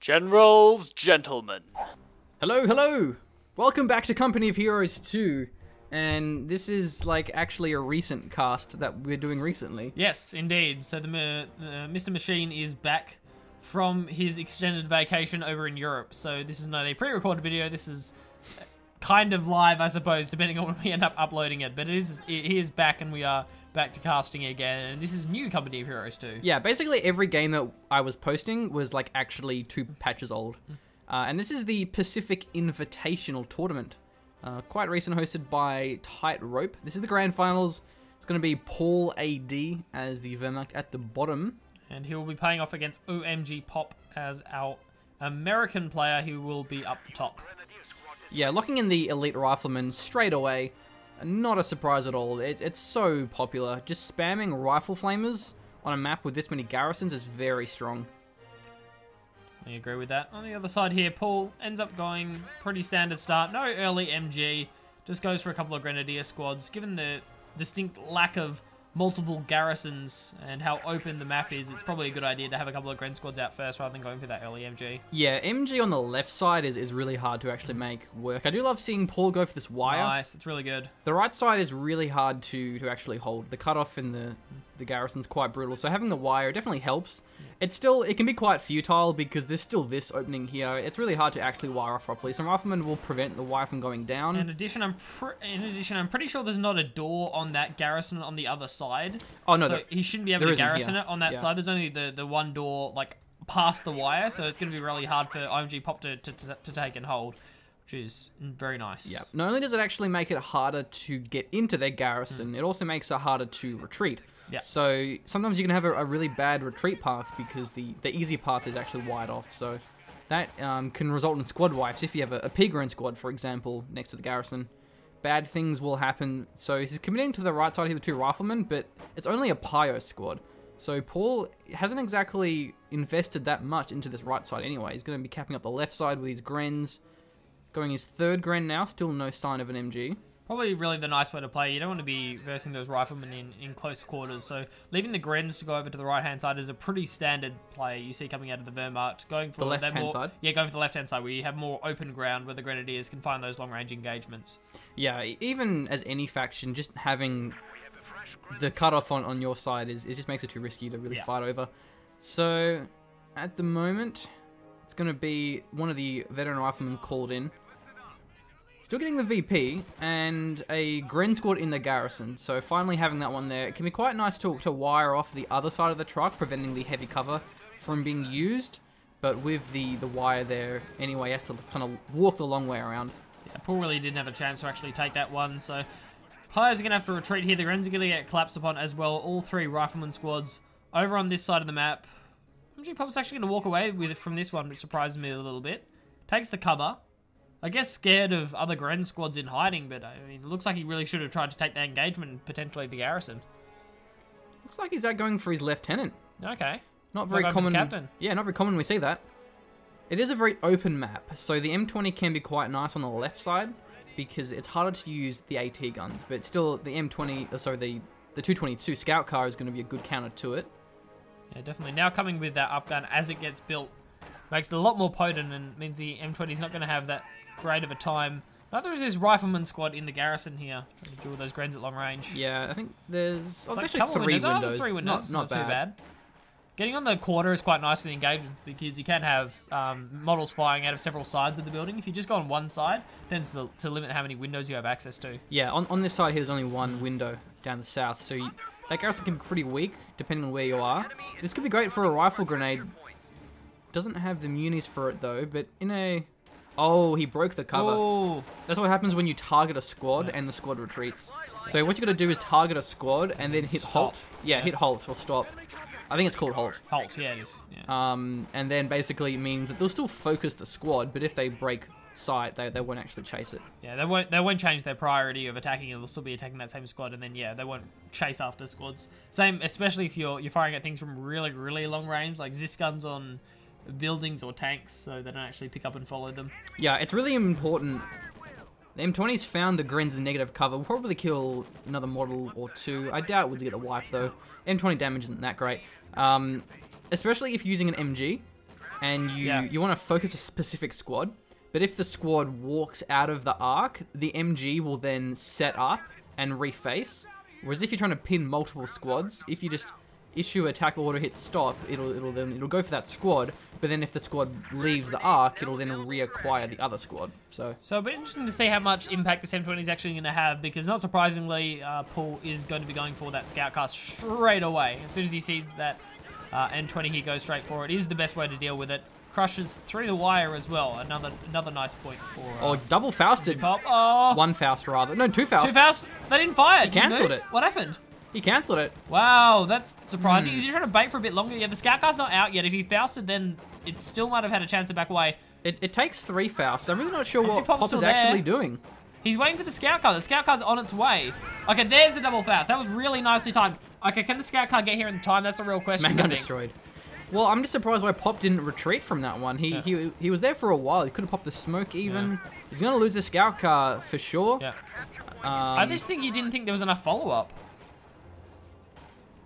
Generals, gentlemen. Hello, hello! Welcome back to Company of Heroes 2. And this is, like, actually a recent cast that we're doing recently. Yes, indeed. So the Mr. Machine is back from his extended vacation over in Europe. So this is not a pre-recorded video. This is kind of live, I suppose, depending on when we end up uploading it. But he is back, and we are back to casting again. And this is new Company of Heroes 2. Yeah, basically every game that I was posting was, like, actually 2 patches old. And this is the Pacific Invitational Tournament. Quite recent, hosted by Tightrope. This is the grand finals. It's going to be PaulAD as the Wehr at the bottom. And he will be playing off against OMGPOP as our American player who will be up the top. Yeah, locking in the elite rifleman straight away. Not a surprise at all. It's so popular. Just spamming rifle flamers on a map with this many garrisons is very strong. I agree with that. On the other side here, Paul ends up going pretty standard start. No early MG. Just goes for a couple of Grenadier squads. Given the distinct lack of multiple garrisons and how open the map is, it's probably a good idea to have a couple of Gren squads out first rather than going for that early MG. Yeah, MG on the left side is really hard to actually make work. I do love seeing Paul go for this wire. Nice, it's really good. The right side is really hard to actually hold. The cutoff in the garrison's quite brutal, so having the wire definitely helps. It can be quite futile because there's still this opening here. It's really hard to actually wire off properly. Some riflemen will prevent the wire from going down. In addition, I'm pretty sure there's not a door on that garrison on the other side. Oh no, so he shouldn't be able to garrison here. it on that side. There's only the one door like past the wire, so it's going to be really hard for OMGPOP to take and hold, which is very nice. Yeah. Not only does it actually make it harder to get into their garrison, it also makes it harder to retreat. Yeah. So sometimes you can have a really bad retreat path because the easy path is actually wide off. So that can result in squad wipes. If you have a Pigrin squad, for example, next to the garrison, bad things will happen. So he's committing to the right side here with 2 riflemen, but it's only a Pio squad. So Paul hasn't exactly invested that much into this right side anyway. He's going to be capping up the left side with his Grens. Going his 3rd Gren now, still no sign of an MG. Probably really the nice way to play. You don't want to be versing those riflemen in close quarters. So leaving the Grens to go over to the right-hand side is a pretty standard play you see coming out of the Wehrmacht. Going for the left-hand side? Yeah, going for the left-hand side where you have more open ground where the Grenadiers can find those long-range engagements. Yeah, even as any faction, just having the cutoff on your side it just makes it too risky to really fight over. So at the moment, it's going to be one of the veteran riflemen called in. Still getting the VP and a Gren squad in the garrison, so finally having that one there. It can be quite nice to wire off the other side of the truck, preventing the heavy cover from being used. But with the wire there, anyway, he has to kind of walk the long way around. Yeah, Paul really didn't have a chance to actually take that one, so Pios are going to have to retreat here. The Grens are going to get collapsed upon as well. All 3 rifleman squads over on this side of the map. OMGPOP's actually going to walk away from this one, which surprises me a little bit. Takes the cover. I guess scared of other Gren squads in hiding, but I mean, it looks like he really should have tried to take that engagement and potentially the garrison. Looks like he's out going for his lieutenant. Okay. Not very common. Captain. Yeah, not very common we see that. It is a very open map, so the M20 can be quite nice on the left side because it's harder to use the AT guns, but still the M20, sorry, the 222 scout car is going to be a good counter to it. Yeah, definitely. Now coming with that up gun as it gets built makes it a lot more potent and means the M20 is not going to have that great of a time. Neither is his rifleman squad in the garrison here. Trying to do all those Grens at long range. Yeah, I think there's Like actually 3 windows. Oh, 3 windows. Not too bad. bad. Getting on the quarter is quite nice for the engagement because you can have models flying out of several sides of the building. If you just go on one side, it tends to limit how many windows you have access to. Yeah, on this side here there's only 1 window down the south, so that garrison can be pretty weak depending on where you are. This could be great for a rifle grenade. Doesn't have the munis for it though, but in a... Oh, he broke the cover. Oh. That's what happens when you target a squad and the squad retreats. So what you got to do is target a squad and then hit halt. Yeah, hit halt or stop. I think it's called halt. Halt, yeah, it is. Yeah. And then basically it means that they'll still focus the squad, but if they break sight, they won't actually chase it. Yeah, they won't change their priority of attacking it. They'll still be attacking that same squad, and then yeah, they won't chase after squads. Same, especially if you're firing at things from really long range, like Zis guns on buildings or tanks, so they don't actually pick up and follow them. Yeah, it's really important. The M20's found the Grens in the negative cover. We'll probably kill another model or 2. I doubt we'll get the wipe though. M20 damage isn't that great. Especially if using an MG. and you want to focus a specific squad. But if the squad walks out of the arc, the MG will then set up and reface. Whereas if you're trying to pin multiple squads, if you just issue attack order, hit stop, it'll go for that squad. But then if the squad leaves the arc, it'll then reacquire the other squad. So it'll be interesting to see how much impact the 720 is actually going to have, because not surprisingly, Paul is going to be going for that scout car straight away. As soon as he sees that N20, he goes straight for it. It is the best way to deal with it. Crushes through the wire as well. Another nice point for. Double Fausted. Oh. One Faust rather. No, two Fausts. Two Fausts. They didn't fire. He cancelled it. What happened? He cancelled it. Wow, that's surprising. He's trying to bait for a bit longer. Yeah, the scout car's not out yet. If he Fausted, then it still might have had a chance to back away. It takes 3 Fausts. I'm really not sure what Pop's Pop is actually doing. He's waiting for the scout car. The scout car's on its way. Okay, there's the double Faust. That was really nicely timed. Okay, can the scout car get here in time? That's the real question. Man gun destroyed. Well, I'm just surprised why Pop didn't retreat from that one. He was there for a while. He could have popped the smoke even. Yeah. He's going to lose the scout car for sure. Yeah. I just think he didn't think there was enough follow-up.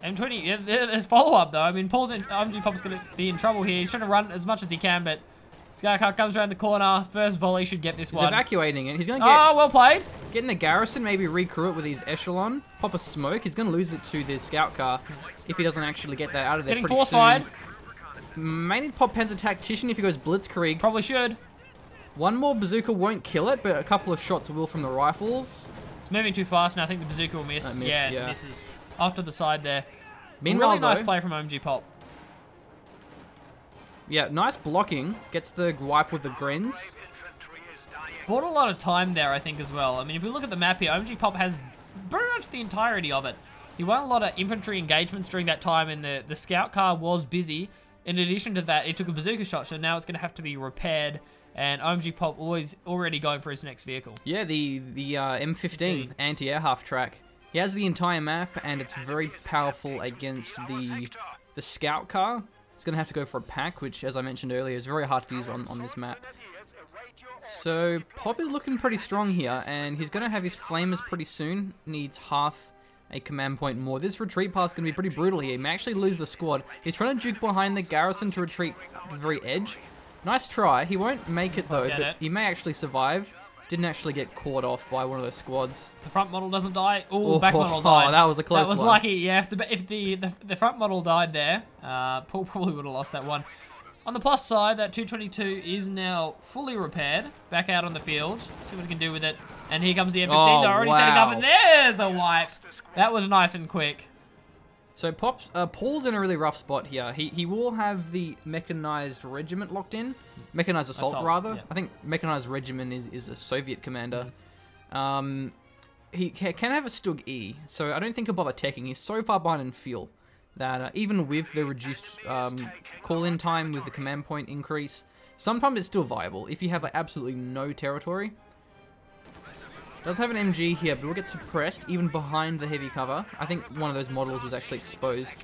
M20, yeah, there's follow-up though. I mean, OMGPOP's going to be in trouble here. He's trying to run as much as he can, but scout car comes around the corner. First volley should get this one. He's evacuating it. He's going to get... Oh, well played. Get in the garrison, maybe recrew it with his echelon. Pop a smoke. He's going to lose it to the scout car if he doesn't actually get that out of there Getting pretty force-fired. May need Pop Pen's a tactician if he goes Blitzkrieg. Probably should. One more bazooka won't kill it, but a couple of shots will from the rifles. It's moving too fast now. I think the bazooka will miss. Yeah, it misses. Off to the side there. Meanwhile, really nice play from OMGPOP. Yeah, nice blocking. Gets the wipe with the grins. Bought a lot of time there, I think, as well. I mean, if we look at the map here, OMGPOP has pretty much the entirety of it. He won a lot of infantry engagements during that time, and the scout car was busy. In addition to that, it took a bazooka shot, so now it's going to have to be repaired. And OMGPOP already going for his next vehicle. Yeah, the M15 anti-air half track. He has the entire map, and it's very powerful against the scout car. It's going to have to go for a pack, which, as I mentioned earlier, is very hard to use on this map. So, Pop is looking pretty strong here, and he's going to have his flamers pretty soon. Needs half a command point more. This retreat path's going to be pretty brutal here. He may actually lose the squad. He's trying to juke behind the garrison to retreat at the very edge. Nice try. He won't make it, though, but he may actually survive. Didn't actually get caught off by one of those squads. The front model doesn't die. Ooh, back model died. Oh, that was a close one. That was lucky. Yeah, if the front model died there, Paul probably would have lost that one. On the plus side, that 222 is now fully repaired. Back out on the field. See what he can do with it. And here comes the M15. Oh, They're already setting up, and there's a wipe. That was nice and quick. So Paul's in a really rough spot here. He will have the mechanized regiment locked in. Mechanized assault rather. Yeah. I think mechanized regiment is a Soviet commander. He can have a Stug E, so I don't think he'll bother teching. He's so far behind in fuel that even with the reduced call-in time with the command point increase, sometimes it's still viable if you have like absolutely no territory. Does have an MG here, but will get suppressed even behind the heavy cover. I think one of those models was actually exposed.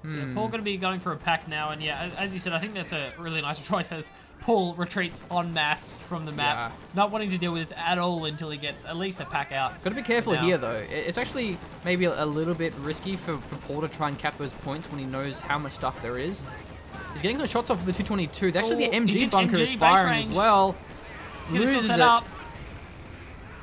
So yeah, Paul going to be going for a pack now, and yeah, as you said, I think that's a really nice choice as Paul retreats en masse from the map, not wanting to deal with this at all until he gets at least a pack out. Got to be careful here, though. It's actually maybe a little bit risky for Paul to try and cap those points when he knows how much stuff there is. He's getting some shots off of the 222. Actually, the MG bunker is firing as well. Loses it.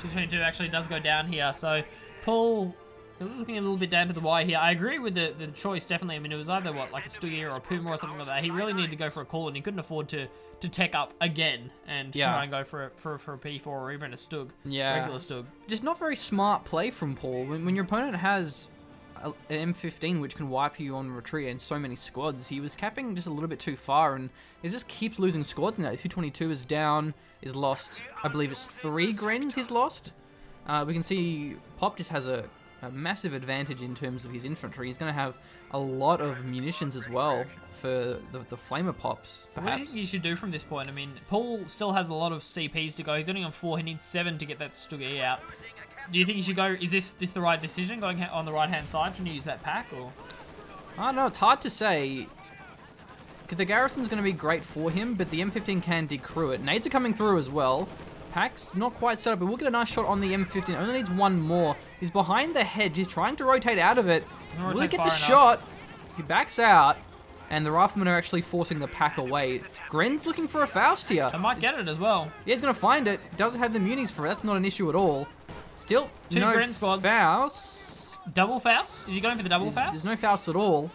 222 actually does go down here, so Paul looking a little bit down to the wire here. I agree with the choice, definitely. I mean, it was either, like a Stug or a Puma or something like that. He really needed to go for a call, and he couldn't afford to tech up again and try and go for a P4 or even a Stug, regular Stug. Just not very smart play from Paul. When your opponent has an M15 which can wipe you on retreat and so many squads, he was capping just a little bit too far, and he just keeps losing squads now. 222 is down, is lost, I believe it's 3 Grens he's lost. We can see Pop just has a massive advantage in terms of his infantry. He's going to have a lot of munitions as well for the flamer pops. So what do you think you should do from this point? I mean, Paul still has a lot of CPs to go. He's only on 4. He needs 7 to get that Stug E out. Do you think you should go? Is this the right decision going on the right hand side? Should you use that pack or? I don't know. It's hard to say. Because the garrison's going to be great for him, but the M15 can decrew it. Nades are coming through as well. Pack's not quite set up, but we'll get a nice shot on the M15. Only needs 1 more. He's behind the hedge. He's trying to rotate out of it. Will he get the shot? He backs out. and the Riflemen are actually forcing the pack away. Gren's looking for a Faust here. I might get it as well. Yeah, he's going to find it. Doesn't have the munis for it. That's not an issue at all. Still, Two no Gren squads. Faust. Double Faust? Is he going for the double Faust? There's no Faust at all.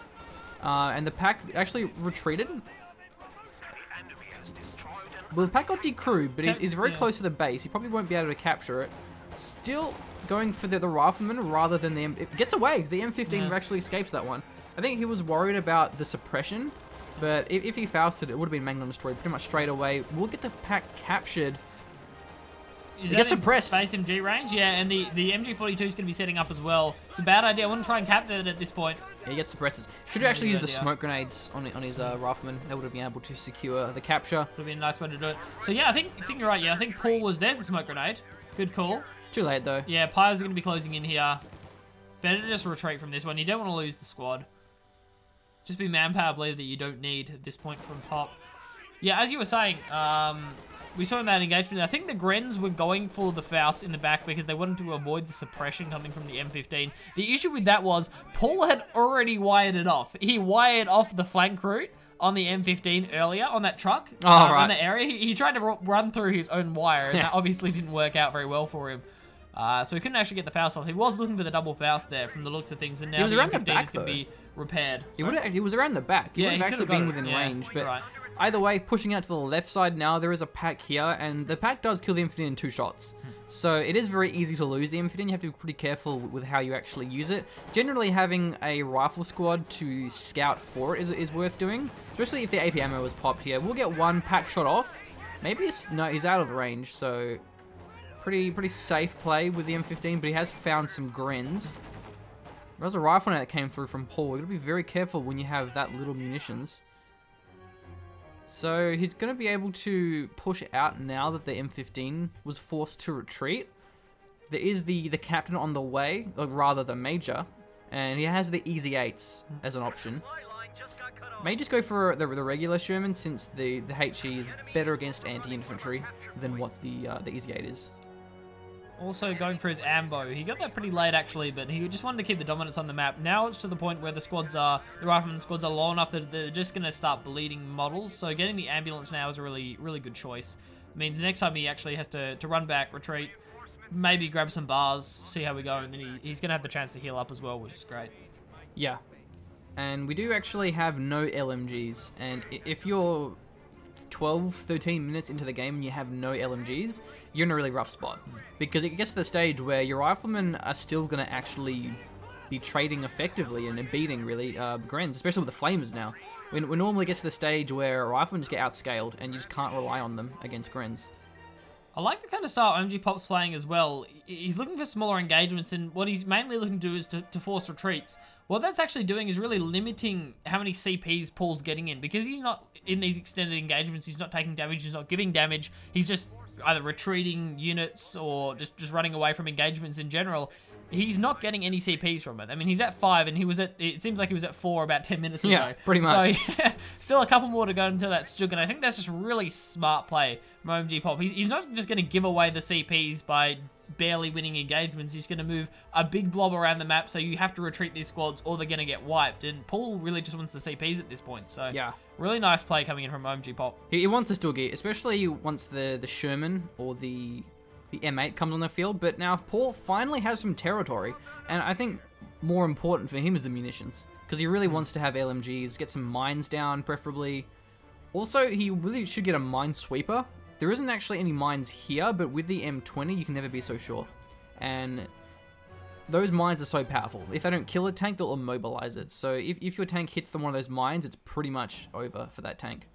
And the pack actually retreated. Well, the pack got decrewed, but he's very close to the base. He probably won't be able to capture it. Still going for the Rifleman rather than the it gets away. The M15 actually escapes that one. I think he was worried about the suppression, but if he Fausted, it would have been Magnum destroyed pretty much straight away. We'll get the pack captured. It gets suppressed. Base MG range, yeah, and the MG42 is going to be setting up as well. It's a bad idea. I wouldn't try and capture it at this point. Yeah, he gets suppressed. Should have actually used the smoke grenades on his Rifleman. That would have been able to secure the capture. Would have been a nice way to do it. So yeah, I think you're right. Yeah, I think Paul was. There's a smoke grenade. Good call. Too late though. Yeah, Pyres are going to be closing in here. Better to just retreat from this one. You don't want to lose the squad. Just be manpower bleed that you don't need at this point from Pop. Yeah, as you were saying, we saw in that engagement, I think the Grens were going for the Faust in the back because they wanted to avoid the suppression coming from the M15. The issue with that was Paul had already wired it off. He wired off the flank route on the M15 earlier on that truck. Right. On the area. He tried to run through his own wire, and that obviously didn't work out very well for him. So he couldn't actually get the Faust off. He was looking for the double Faust there from the looks of things, and now the M15 is going to be repaired. He was around the back. He would have actually been within range, but either way, pushing out to the left side now, there is a pack here, and the pack does kill the M15 in 2 shots. So it is very easy to lose the M15. You have to be pretty careful with how you actually use it. Generally, having a rifle squad to scout for it is worth doing, especially if the AP ammo is popped here. We'll get one pack shot off. Maybe no, he's out of the range, so pretty safe play with the M15, but he has found some Grens. There was a rifle that came through from Paul. You've got to be very careful when you have that little munitions. So he's going to be able to push out now that the M15 was forced to retreat. There is the captain on the way, or rather the major, and he has the easy 8s as an option. May just go for the regular Sherman since the HE is better against anti-infantry than what the easy 8 is. Also going for his ambo. He got that pretty late actually, but he just wanted to keep the dominance on the map. Now it's to the point where the rifleman squads are low enough that they're just going to start bleeding models. So getting the ambulance now is a really good choice. It means the next time he actually has to run back, retreat, maybe grab some bars, see how we go, and then he's going to have the chance to heal up as well, which is great. Yeah. And we do actually have no LMGs, and if you're 12, 13 minutes into the game and you have no LMGs, you're in a really rough spot. Because it gets to the stage where your riflemen are still going to actually be trading effectively and beating, really, Grens, especially with the Flamers now. We normally get to the stage where riflemen just get outscaled and you just can't rely on them against Grens. I like the kind of style OMGPOP's playing as well. He's looking for smaller engagements, and what he's mainly looking to do is to force retreats. What that's actually doing is really limiting how many CPs Paul's getting in, because he's not in these extended engagements, he's not taking damage, he's not giving damage, he's just either retreating units or just running away from engagements in general. He's not getting any CPs from it. I mean, he's at 5, and it seems like he was at 4 about 10 minutes ago. Yeah, pretty much. So, yeah, still a couple more to go until that's Stug, and I think that's just really smart play from OMGPOP. He's not just going to give away the CPs by barely winning engagements. He's going to move a big blob around the map, so you have to retreat these squads or they're going to get wiped. And Paul really just wants the CPs at this point. So yeah, really nice play coming in from OMGPOP. He wants the Stuggy, especially once the Sherman or the M8 comes on the field. But now Paul finally has some territory, and I think more important for him is the munitions, because he really wants to have LMGs, get some mines down preferably. Also, he really should get a mine sweeper. There isn't actually any mines here, but with the M20, you can never be so sure. And those mines are so powerful. If they don't kill a tank, they'll immobilize it. So if your tank hits one of those mines, it's pretty much over for that tank.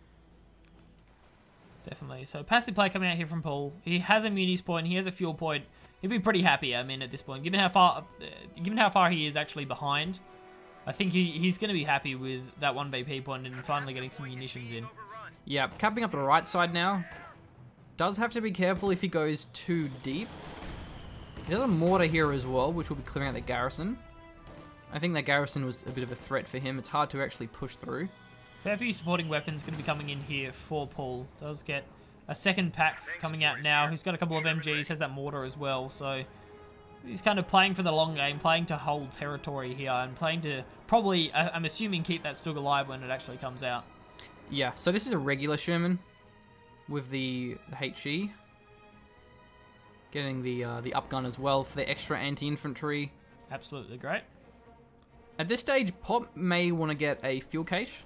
Definitely. So passive play coming out here from Paul. He has a munis point, he has a fuel point. He'll be pretty happy, I mean, at this point. Given how far he is actually behind, I think he's going to be happy with that 1 BP point and finally getting some munitions in. Yeah, capping up the right side now. Does have to be careful if he goes too deep. There's a mortar here as well, which will be clearing out the garrison. I think that garrison was a bit of a threat for him. It's hard to actually push through. Fair few supporting weapons going to be coming in here for Paul. Does get a second pack coming out now. He's got a couple of MGs, has that mortar as well. So He's kind of playing for the long game, playing to hold territory here, and playing to probably, I'm assuming, keep that Stug alive when it actually comes out. Yeah, so this is a regular Sherman with the HE. Getting the up gun as well for the extra anti-infantry. Absolutely great. At this stage, Pop may want to get a fuel cache.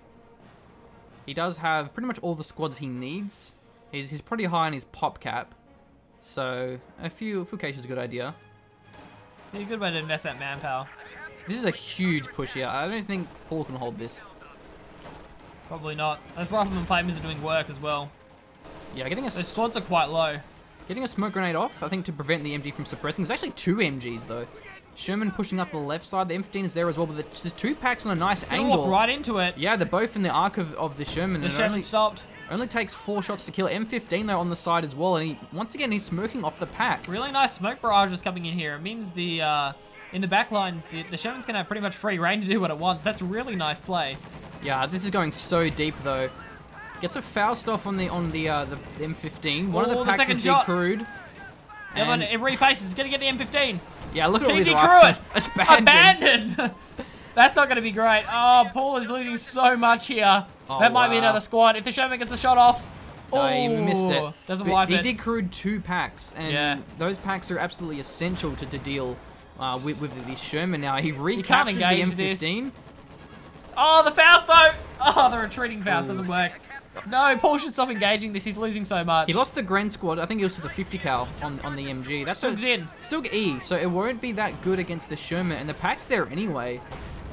He does have pretty much all the squads he needs. He's pretty high on his pop cap, so a fuel cache is a good idea. He's a good way to invest that manpower. This is a huge push here. I don't think Paul can hold this. Probably not. Those rifleman flamers are doing work as well. Yeah, Those squads are quite low. Getting a smoke grenade off, I think, to prevent the MG from suppressing. There's actually 2 MGs, though. Sherman pushing up the left side. The M15 is there as well, but there's 2 packs on a nice angle. Walk right into it. Yeah, they're both in the arc of the Sherman. The Sherman stopped. Only takes 4 shots to kill it. M15, though, on the side as well. And once again, he's smoking off the pack. Really nice smoke barrages coming in here. It means in the back lines, the Sherman's going to have pretty much free reign to do what it wants. That's a really nice play. Yeah, this is going so deep, though. Gets a foul stuff on the M15. One of the packs is decrewed. The other one, it refaces. It's going to get the M15. Yeah, look at all these rifles. It's abandoned. That's not going to be great. Oh, Paul is losing so much here. Oh, that might be another squad. If the Sherman gets a shot off. No, he missed it. Doesn't wipe it. He decrewed 2 packs, and those packs are absolutely essential to deal with the Sherman now. He recaptures the M15. This. Oh, the Faust though! Oh, the retreating Faust doesn't work. No, Paul should stop engaging this. He's losing so much. He lost the Gren squad. I think it was to the 50 cal on the MG. That's Stug's in. Stug E, so it won't be that good against the Sherman, and the pack's there anyway.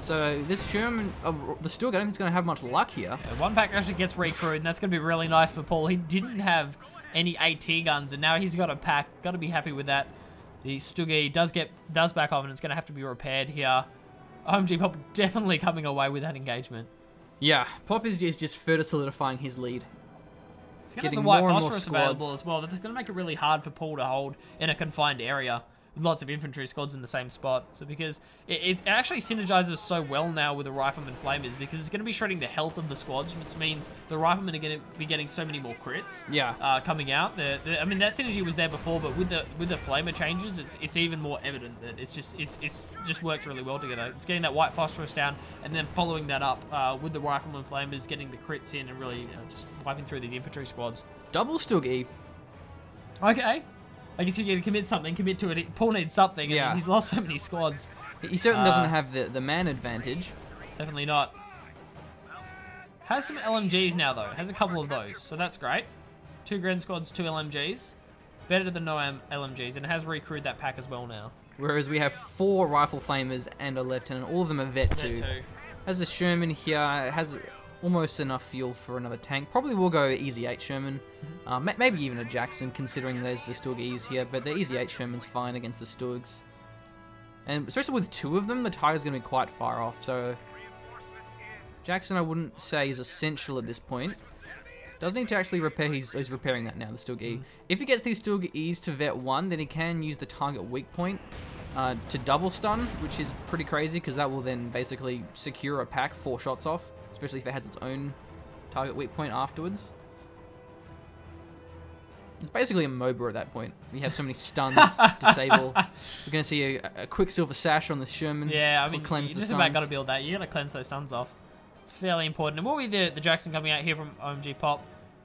So this Sherman, the Stug, I don't think he's going to have much luck here. Yeah, one pack actually gets recruited, and that's going to be really nice for Paul. He didn't have any AT guns, and now he's got a pack. Got to be happy with that. The Stug E does back off, and it's going to have to be repaired here. OMGPOP definitely coming away with that engagement. Yeah, Pop is just further solidifying his lead. He's going to have the white phosphorus available as well. That's going to make it really hard for Paul to hold in a confined area with lots of infantry squads in the same spot. So because it actually synergizes so well now with the rifleman flamers, because it's going to be shredding the health of the squads, which means the riflemen are going to be getting so many more crits. Yeah. Coming out. I mean, that synergy was there before, but with the flamer changes, it's even more evident that it's just worked really well together. It's getting that white phosphorus down, and then following that up with the rifleman flamers, getting the crits in, and really just wiping through these infantry squads. Double Stug E. Okay. I guess if you're going to commit to it. Paul needs something, and he's lost so many squads. He certainly doesn't have the man advantage. Definitely not. Has some LMGs now, though. Has a couple of those, so that's great. 2 Gren squads, 2 LMGs. Better than no LMGs, and it has recruited that pack as well now. Whereas we have 4 rifle flamers and a lieutenant. All of them are Vet 2. Has the Sherman here, has almost enough fuel for another tank. Probably will go Easy 8 Sherman. Maybe even a Jackson, considering there's the Stug E's here. But the Easy 8 Sherman's fine against the Stugs. And especially with 2 of them, the Tiger's going to be quite far off. So Jackson, I wouldn't say is essential at this point. Does need to actually repair. He's repairing that now, the Stug E. If he gets these Stug E's to Vet 1, then he can use the target weak point to double stun, which is pretty crazy, because that will then basically secure a pack 4 shots off. Especially if it has its own target weak point afterwards. It's basically a MOBA at that point. We have so many stuns disable. We're going to see a Quicksilver Sash on the Sherman. Yeah, I mean, cleanse you just about got to build that. You got to cleanse those stuns off. It's fairly important. And what will be the Jackson coming out here from OMGPOP?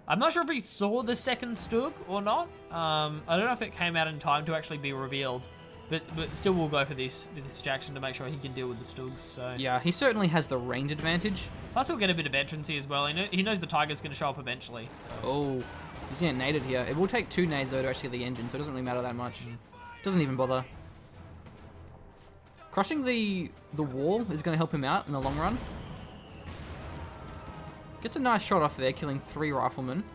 I'm not sure if he saw the second Stug or not. I don't know if it came out in time to actually be revealed. But still, we'll go for this Jackson to make sure he can deal with the Stugs. So yeah, he certainly has the range advantage. Plus, he'll get a bit of entrancy as well. He knows the Tiger's going to show up eventually. So. Oh, he's getting naded here. It will take 2 nades though to actually get the engine, so it doesn't really matter that much. Doesn't even bother. Crushing the wall is going to help him out in the long run. Gets a nice shot off there, killing 3 riflemen.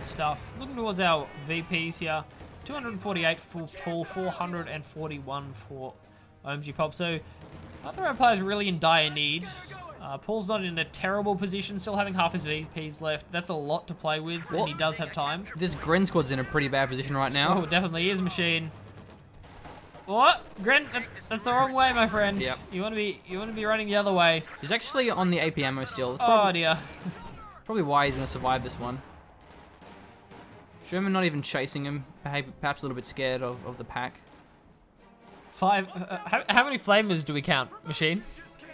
Stuff. Looking towards our VPs here. 248 for Paul, 441 for OMGPOP. So, other our players really in dire need. Paul's not in a terrible position, still having half his VPs left. That's a lot to play with, and he does have time. This Gren squad's in a pretty bad position right now. Oh, definitely is, Machine. What? Gren, that's the wrong way, my friend. Yep. You want to be running the other way. He's actually on the AP ammo still. Oh dear. Probably why he's going to survive this one. Sherman not even chasing him, perhaps a little bit scared of the pack. 5. How many flamers do we count, Machine?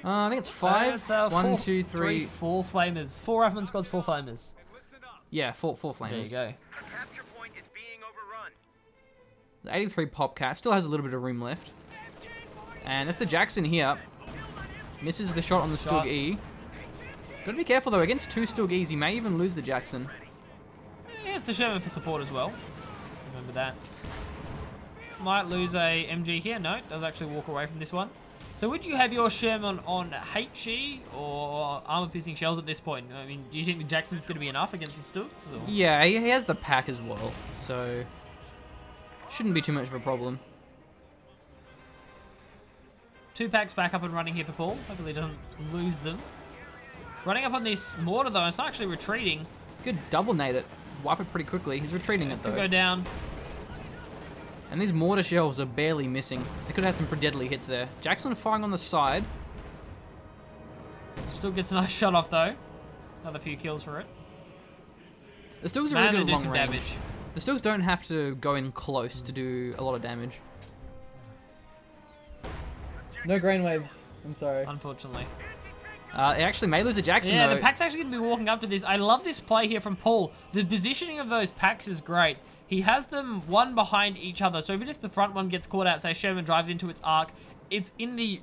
I think it's 5. It's, 1, 2, 3. 4 flamers. 4 Rifleman squads, 4 flamers. Yeah, four flamers. There you go. The 83 pop cap still has a little bit of room left. And that's the Jackson here. Misses the shot on the Stug E. Gotta be careful though, against 2 Stug E's, he may even lose the Jackson. He has the Sherman for support as well. Just remember that. Might lose a MG here. No, does actually walk away from this one. So would you have your Sherman on HE or armor-piercing shells at this point? I mean, do you think the Jackson's going to be enough against the Stugs? Or? Yeah, he has the pack as well, so shouldn't be too much of a problem. 2 packs back up and running here for Paul. Hopefully he doesn't lose them. Running up on this mortar though, it's not actually retreating. Could double nade it, wipe it pretty quickly. He's retreating it though. Could go down. And these mortar shells are barely missing. They could have had some pretty deadly hits there. Jackson firing on the side. Still gets a nice shot off though. Another few kills for it. The Stugs are really good at long range. Damage. The Stugs don't have to go in close to do a lot of damage. No grain waves. I'm sorry. Unfortunately. It actually may lose a Jackson yeah, though. the pack's actually going to be walking up to this. I love this play here from Paul. The positioning of those packs is great. He has them one behind each other, so even if the front one gets caught out, say Sherman drives into its arc, it's in the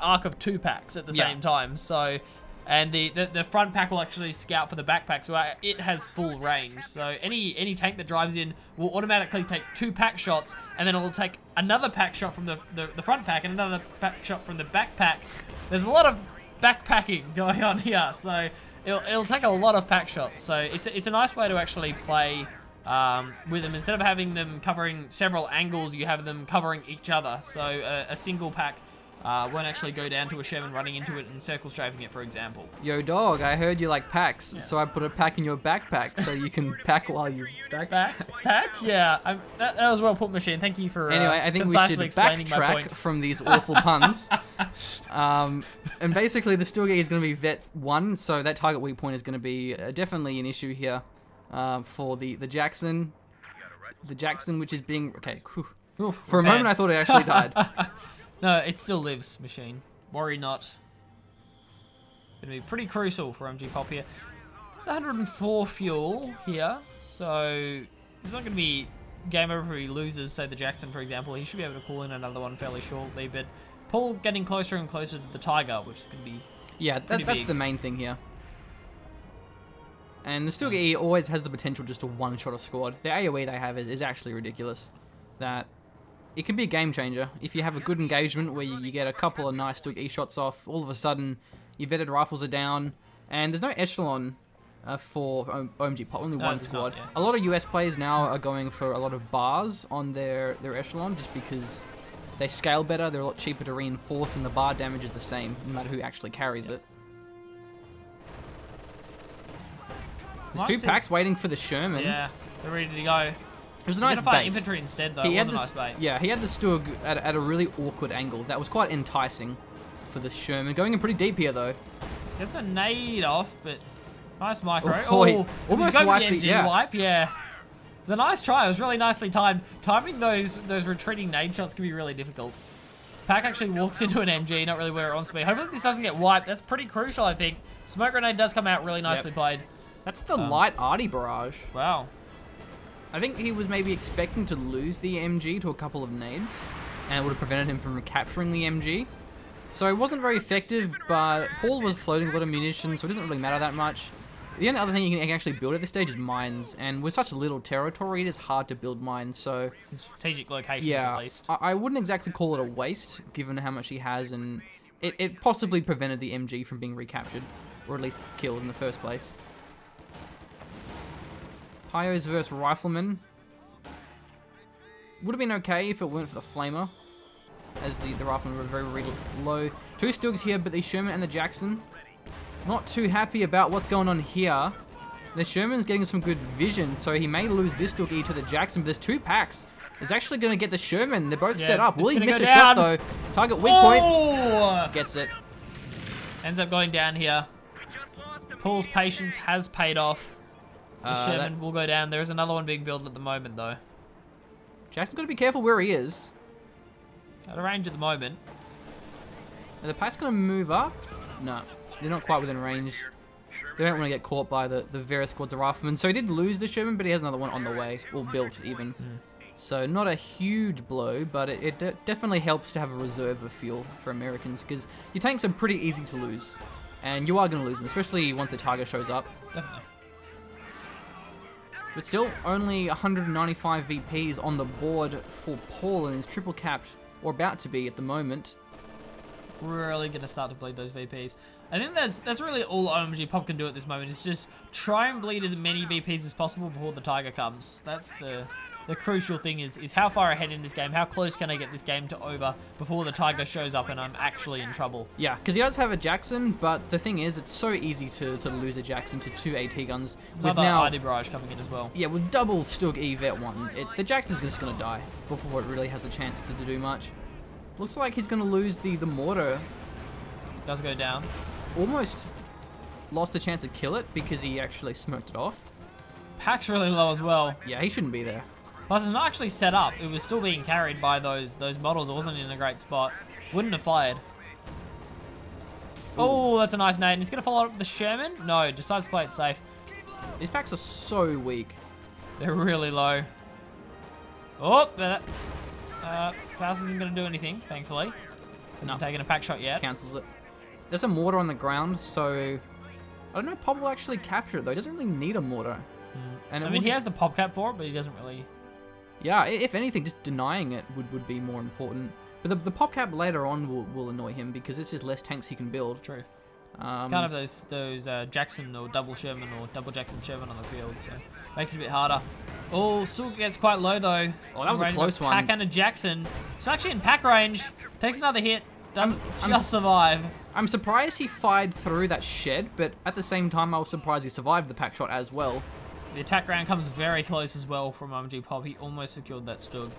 arc of 2 packs at the same time. So, and the front pack will actually scout for the back pack, so it has full range. So any tank that drives in will automatically take 2 pack shots, and then it will take another pack shot from the front pack and another pack shot from the back pack. There's a lot of backpacking going on here, so it'll take a lot of pack shots. So it's a nice way to actually play with them. Instead of having them covering several angles, you have them covering each other. So a single pack won't actually go down to a Sherman running into it and circle strafing it, for example. Yo, dog, I heard you like packs, so I put a pack in your backpack so you can pack while you Backpack? Yeah, that was well put, Machine. Thank you for anyway, I think we should backtrack from these awful puns. And basically, the Stug is going to be Vet 1, so that target weak point is going to be definitely an issue here for the Jackson. The Jackson, which is being... Okay, Ooh, for a moment I thought it actually died. No, it still lives, Machine. Worry not. Going to be pretty crucial for OMGPOP here. It's 104 fuel here, so it's not going to be game over if he loses, say the Jackson, for example. He should be able to call in another one fairly shortly, but Paul getting closer and closer to the Tiger, which is going to be that's the main thing here. And the Stug E always has the potential just to one-shot a squad. The AoE they have is actually ridiculous. That it can be a game changer. If you have a good engagement where you get a couple of nice Stug E shots off, all of a sudden your vetted rifles are down, and there's no echelon for OMGPOP, only one squad. Not, yeah. A lot of US players now are going for a lot of bars on their echelon just because they scale better, they're a lot cheaper to reinforce, and the bar damage is the same, no matter who actually carries it. There's 2 packs waiting for the Sherman. Yeah, they're ready to go. It was a nice bait. Infantry instead, though. He It had was a nice bait. Yeah, he had the Stug at a really awkward angle. That was quite enticing for the Sherman. Going in pretty deep here, though. Gets the nade off, but nice micro. Oh, almost wiped the MG wipe. Yeah. It's a nice try. It was really nicely timed. Timing those retreating nade shots can be really difficult. Pack actually walks into an MG, not really where it wants to be. Hopefully this doesn't get wiped. That's pretty crucial, I think. Smoke grenade does come out really nicely played. That's the light arty barrage. Wow. I think he was maybe expecting to lose the MG to a couple of nades, and it would have prevented him from capturing the MG. So it wasn't very effective, but Paul was floating a lot of munitions, so it doesn't really matter that much. The only other thing you can actually build at this stage is mines, and with such little territory, it is hard to build mines, so... In strategic locations, at least. I wouldn't exactly call it a waste, given how much he has, and it possibly prevented the MG from being recaptured, or at least killed in the first place. Pyos versus Rifleman. Would have been okay if it weren't for the Flamer, as the Riflemen were very low. 2 Stugs here, but the Sherman and the Jackson not too happy about what's going on here. The Sherman's getting some good vision, so he may lose this Stug E to the Jackson, but there's 2 packs. It's actually going to get the Sherman. They're both set up. Will he miss a shot, though? Target weak point. Gets it. Ends up going down here. Paul's patience has paid off. The Sherman will go down. There is another one being built at the moment, though. Jackson's got to be careful where he is. At a range at the moment. Are the pack's going to move up? No, they're not quite within range. They don't want to get caught by the various squads of riflemen. So he did lose the Sherman, but he has another one on the way, or built even. So not a huge blow, but it definitely helps to have a reserve of fuel for Americans, because your tanks are pretty easy to lose. And you are going to lose them, especially once the Tiger shows up. Definitely. But still, only 195 VPs on the board for Paul, and he's triple capped, or about to be at the moment. Really going to start to bleed those VPs. I think that's really all OMGPOP can do at this moment, is just try and bleed as many VPs as possible before the Tiger comes. That's the crucial thing, is how far ahead in this game, how close can I get this game to over before the Tiger shows up and I'm actually in trouble. Yeah, because he does have a Jackson, but the thing is, it's so easy to lose a Jackson to 2 AT guns. Another ID barrage coming in as well. Yeah, with double Stug E Vet 1, the Jackson's just going to die before it really has a chance to do much. Looks like he's going to lose the mortar. Does go down. Almost lost the chance to kill it because he actually smoked it off. Pack's really low as well. Yeah, he shouldn't be there. Plus, it's not actually set up. It was still being carried by those models. It wasn't in a great spot. Wouldn't have fired. Ooh. Oh, that's a nice nade. And he's going to follow up with the Sherman? No, decides to play it safe. These packs are so weak. They're really low. Oh, Faust isn't going to do anything, thankfully. Hasn't taken a pack shot yet. Cancels it. There's a mortar on the ground, so I don't know if Pop will actually capture it, though. He doesn't really need a mortar. And I mean, he has the pop cap for it, but he doesn't really... Yeah, if anything, just denying it would be more important. But the pop cap later on will annoy him because it's just less tanks he can build. True. Can't have those Jackson or double Sherman or double Jackson Sherman on the field, so makes it a bit harder. Oh, still gets quite low though. Oh, that was a close one. Pack and a Jackson. It's actually in pack range. Takes another hit. Doesn't just survive. I'm surprised he fired through that shed, but at the same time, I was surprised he survived the pack shot as well. The attack round comes very close as well from OMGPOP. He almost secured that Stug.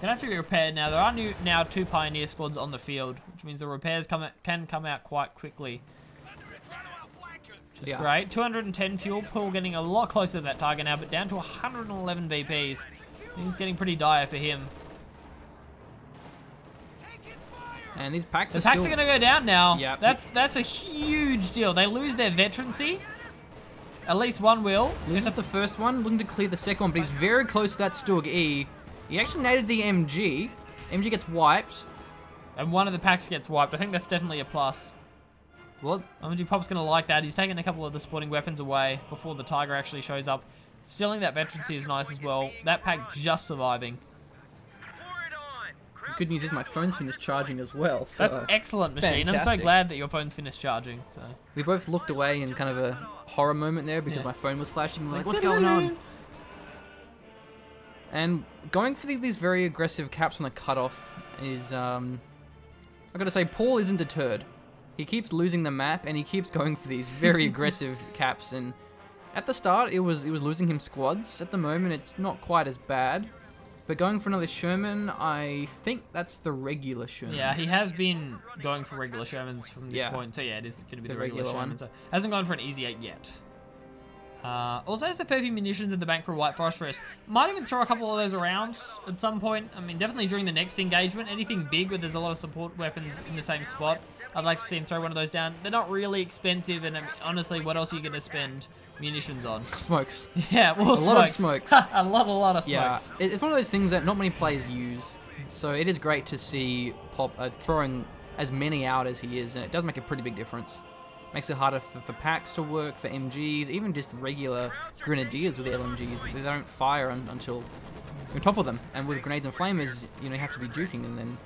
Gonna have to be repaired now. There are now 2 Pioneer squads on the field, which means the repairs can come out quite quickly. Which is great. 210 fuel. Paul getting a lot closer to that target now, but down to 111 VPs. Things getting pretty dire for him. And these packs are going to go down now. Yeah. That's a huge deal. They lose their veterancy. At least one will. This is the first one, looking to clear the second one, but he's very close to that Stug E. He actually naded the MG. MG gets wiped. And one of the packs gets wiped. I think that's definitely a plus. What? OMGPOP's going to like that. He's taking a couple of the sporting weapons away before the Tiger actually shows up. Stealing that veterancy is nice as well. That pack just surviving. The good news is my phone's finished charging as well. So that's excellent, Machine. fantastic. I'm so glad that your phone's finished charging. So we both looked away in kind of a horror moment there because my phone was flashing. We're like, what's going on? And going for these very aggressive caps on the cutoff is, I gotta say, Paul isn't deterred. He keeps losing the map and he keeps going for these very aggressive caps. And at the start, it was losing him squads. At the moment, it's not quite as bad. But going for another Sherman, I think that's the regular Sherman. Yeah, he has been going for regular Shermans from this point. So yeah, it is going to be the regular Sherman. one. So hasn't gone for an easy 8 yet. Also has a fair few munitions in the bank for a White Phosphorus. Might even throw a couple of those around at some point. I mean, definitely during the next engagement. Anything big where there's a lot of support weapons in the same spot, I'd like to see him throw one of those down. They're not really expensive, and honestly, what else are you going to spend munitions on? Smokes. Yeah, well, a lot of smokes. a lot of smokes. Yeah, it's one of those things that not many players use. So it is great to see Pop throwing as many out as he is, and it does make a pretty big difference. Makes it harder for packs to work, for MGs, even just regular grenadiers with the LMGs. They don't fire until you're on top of them. And with grenades and flamers, you have to be juking and then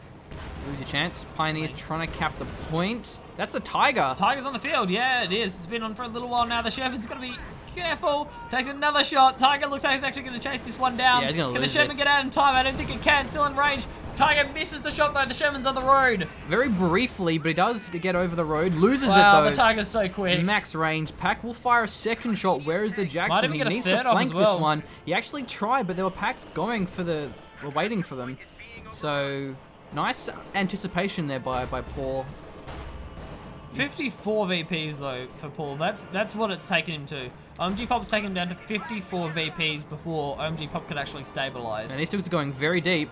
lose your chance. Pioneer's trying to cap the point. That's the Tiger. Tiger's on the field. Yeah, it is. It's been on for a little while now. The Sherman's got to be careful. Takes another shot. Tiger looks like he's actually going to chase this one down. Yeah, he's going to lose Can the Sherman get out in time? I don't think it can. Still in range. Tiger misses the shot though. The Sherman's on the road. Very briefly, but he does get over the road. Loses it though. the Tiger's so quick. Max range. Pack will fire a second shot. Where is the Jackson? He needs to flank this one. He actually tried, but there were packs going for were waiting for them. So nice anticipation there by Paul. 54 VPs though for Paul. That's what it's taken him to. OMGPOP's taken him down to 54 VPs before OMGPOP could actually stabilize. And he's still going very deep.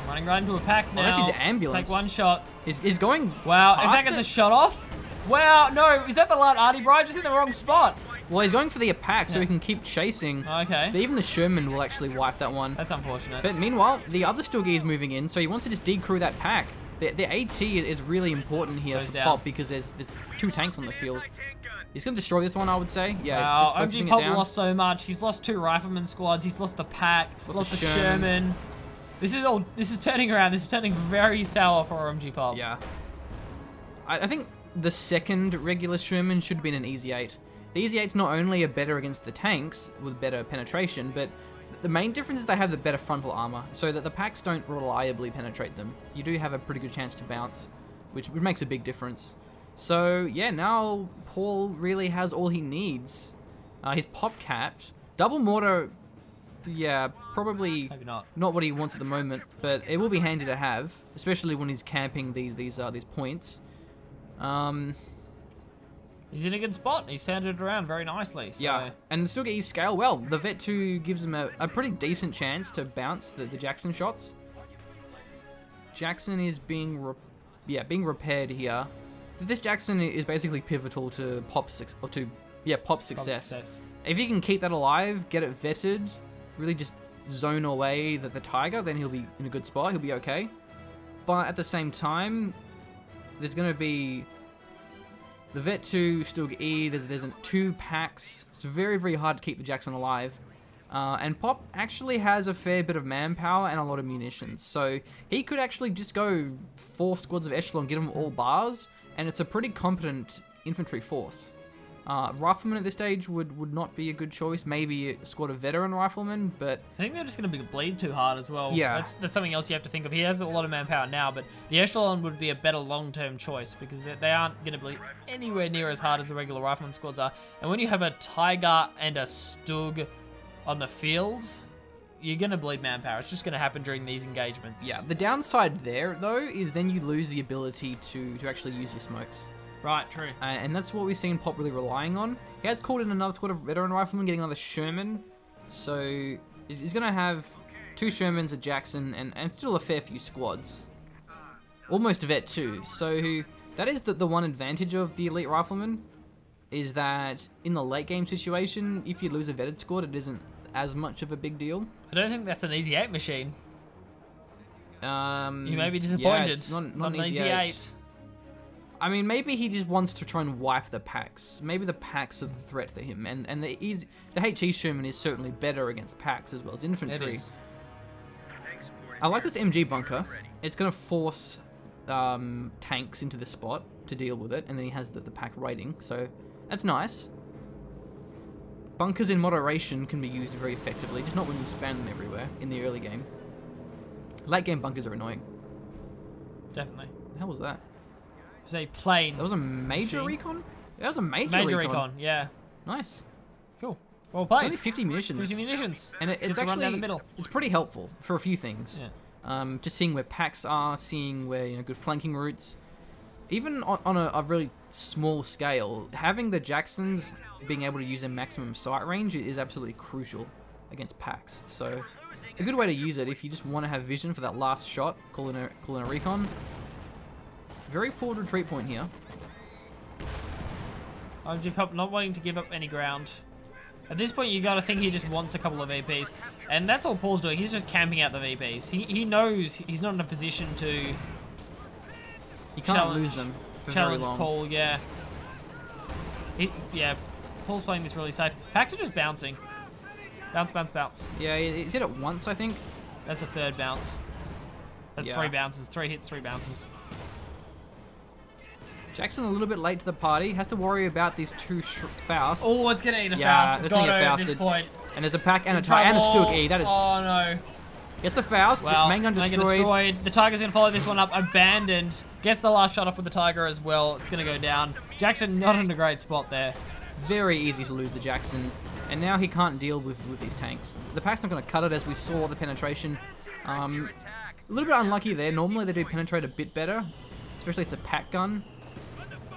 Running right into a pack now. Oh, that's his ambulance. Take one shot. He's going. Wow, if past that gets it? a shot off. Wow, no, is that the Artie Bry? Just in the wrong spot. Well, he's going for the attack so he can keep chasing. Okay. But even the Sherman will actually wipe that one. That's unfortunate. But meanwhile, the other Stilgy is moving in, so he wants to just decrew that pack. The AT is really important here for Pop because there's 2 tanks on the field. He's going to destroy this one, I would say. Yeah, wow, just focusing it OMGPOP down. lost so much. He's lost 2 rifleman squads. He's lost the pack. Lost the Sherman. This is turning around. This is turning very sour for OMGPOP. Yeah. I think the second regular Sherman should have been an Easy 8. The Easy 8s not only are better against the tanks with better penetration, but the main difference is they have the better frontal armor, so that the packs don't reliably penetrate them. You do have a pretty good chance to bounce, which makes a big difference. So yeah, now Paul really has all he needs. He's pop capped. Double mortar, yeah, probably Maybe not. not what he wants at the moment, but it will be handy to have, especially when he's camping these points. He's in a good spot. He's turned it around very nicely. So. Yeah, and still get his scale well. The Vet 2 gives him a pretty decent chance to bounce the Jackson shots. Jackson is being repaired here. This Jackson is basically pivotal to Pop's success. If he can keep that alive, get it vetted, really just zone away the Tiger, then he'll be in a good spot. He'll be okay. But at the same time, there's going to be the Vet 2, Stilg E, there's 2 packs. It's very, very hard to keep the Jackson alive. And Pop actually has a fair bit of manpower and a lot of munitions. So he could actually just go 4 squads of Echelon, get them all bars, and it's a pretty competent infantry force. Riflemen at this stage would not be a good choice. Maybe a squad of veteran riflemen, but I think they're just going to bleed too hard as well. Yeah. That's something else you have to think of. He has a lot of manpower now, but the Echelon would be a better long-term choice because they aren't going to bleed anywhere near as hard as the regular rifleman squads are. And when you have a Tiger and a Stug on the field, you're going to bleed manpower. It's just going to happen during these engagements. yeah. The downside there, though, is then you lose the ability to actually use your smokes. Right, true. And that's what we've seen Pop really relying on. He has called in another squad of veteran riflemen, getting another Sherman. So he's going to have 2 Shermans, a Jackson, and still a fair few squads. Almost a Vet 2. So that is the one advantage of the elite rifleman, is that in the late game situation, if you lose a vetted squad, it isn't as much of a big deal. I don't think that's an Easy 8 machine. You may be Yeah, disappointed. it's not an an Easy 8. I mean, maybe he just wants to try and wipe the packs. Maybe the packs are the threat for him. And the HE Sherman is certainly better against packs as well as infantry. It is. I like this MG bunker. It's going to force tanks into the spot to deal with it. And then he has the pack rating. So that's nice. Bunkers in moderation can be used very effectively. Just not when you spam them everywhere in the early game. Late game bunkers are annoying. Definitely. What the hell was that? It was a plane. That was a major Machine. recon? That was a major recon. Yeah. Nice. Cool. Well It's played. only 50 munitions. 50 munitions. And it's Gets to run down actually the middle. it's pretty helpful for a few things. Yeah. Just seeing where packs are, seeing where good flanking routes. Even on a really small scale, having the Jacksons being able to use a maximum sight range is absolutely crucial against packs. So a good way to use it if you just want to have vision for that last shot, call in a recon. Very forward retreat point here. OMGPOP not wanting to give up any ground. At this point, you got to think he just wants a couple of VPs. And that's all Paul's doing. He's just camping out the VPs. He knows he's not in a position to You can't lose them for very long. Paul, yeah. Yeah, Paul's playing this really safe. Packs are just bouncing. Bounce, bounce, bounce. Yeah, he's hit it once, I think. That's the 3rd bounce. That's Yeah. 3 bounces. 3 hits, 3 bounces. Jackson a little bit late to the party. Has to worry about these 2 Fausts. Oh, it's gonna eat a Yeah, Faust. that's gonna get Got it at this Fausted. point. And there's a pack and a Tiger and a Stilg E. That is... Oh, no. Gets the Faust. Well, main gun destroyed. The Tiger's gonna follow this one up. Abandoned. Gets the last shot off with the Tiger as well. It's gonna go down. Jackson not in a great spot there. Very easy to lose the Jackson. And now he can't deal with these tanks. The pack's not going to cut it, as we saw the penetration. A little bit unlucky there. Normally they do penetrate a bit better. Especially it's a pack gun.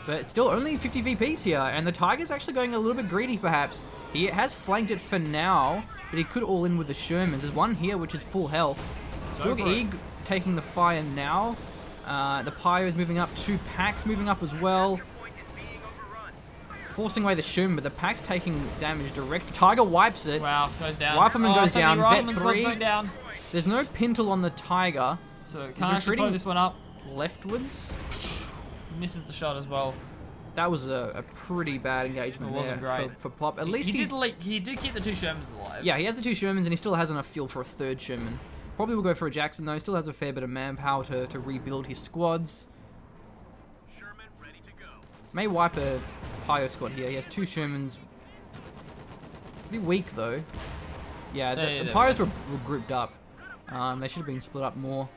But it's still only 50 VPs here, and the Tiger's actually going a little bit greedy, perhaps. He has flanked it for now, but he could all in with the Shermans. There's one here, which is full health. Still Eag taking the fire now. The Pyro is moving up. 2 packs moving up as well. Forcing away the Sherman, but the pack's taking damage direct. Tiger wipes it. Wow, goes down. Rifleman goes down. Vet 3. Going down. There's no pintle on the Tiger. So can't actually throw this one up. Leftwards. Misses the shot as well. That was a pretty bad engagement. It wasn't great for Pop. At least he did keep the 2 Shermans alive. Yeah, he has the 2 Shermans, and he still has enough fuel for a 3rd Sherman. Probably will go for a Jackson though. Still has a fair bit of manpower to rebuild his squads. Sherman ready to go. May wipe a Pyro squad here. He has 2 Shermans. Pretty weak though. Yeah, the Pyros were grouped up. They should have been split up more.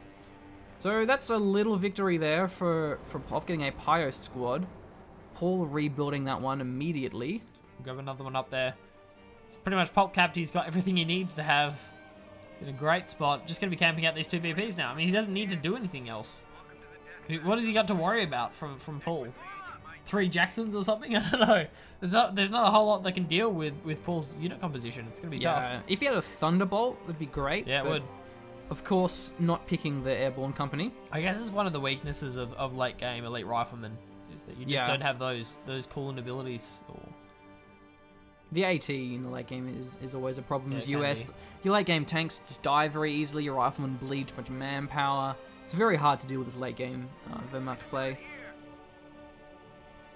So that's a little victory there for Pop, getting a Pyro squad. Paul rebuilding that one immediately. Grab another one up there. It's pretty much Pop capped. He's got everything he needs to have. He's in a great spot. Just going to be camping out these 2 VPs now. I mean, he doesn't need to do anything else. What has he got to worry about from Paul? 3 Jacksons or something? I don't know. There's not a whole lot they can deal with Paul's unit composition. It's going to be tough. If he had a Thunderbolt, that'd be great. Yeah, it would. Of course, not picking the Airborne Company. I guess it's one of the weaknesses of late game Elite Riflemen, is that you just don't have those cooling abilities. Or... The AT in the late game is always a problem. As US, your late game tanks just die very easily. Your Riflemen bleed too much manpower. It's very hard to deal with this late game map to play.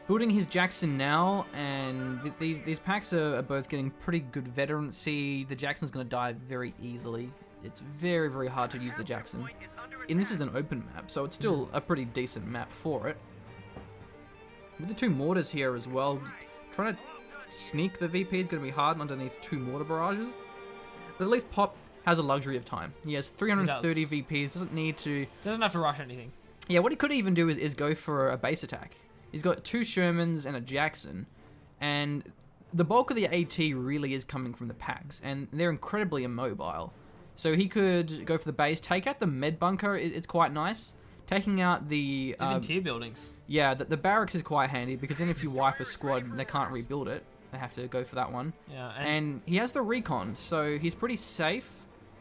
Building his Jackson now, and these packs are both getting pretty good veterancy. The Jackson's going to die very easily. It's very, very hard to use the Jackson. And this is an open map, so it's still a pretty decent map for it. With the 2 mortars here as well, trying to sneak the VP is going to be hard underneath 2 mortar barrages. But at least Pop has a luxury of time. He has 330 VPs, doesn't need to... Doesn't have to rush anything. Yeah, what he could even do is go for a base attack. He's got 2 Shermans and a Jackson, and the bulk of the AT really is coming from the packs, and they're incredibly immobile. So he could go for the base, take out the med bunker. It's quite nice. Taking out the... Even tier buildings. Yeah, the barracks is quite handy, because then if you wipe a squad, they can't rebuild it. They have to go for that one. Yeah, and he has the recon, so he's pretty safe.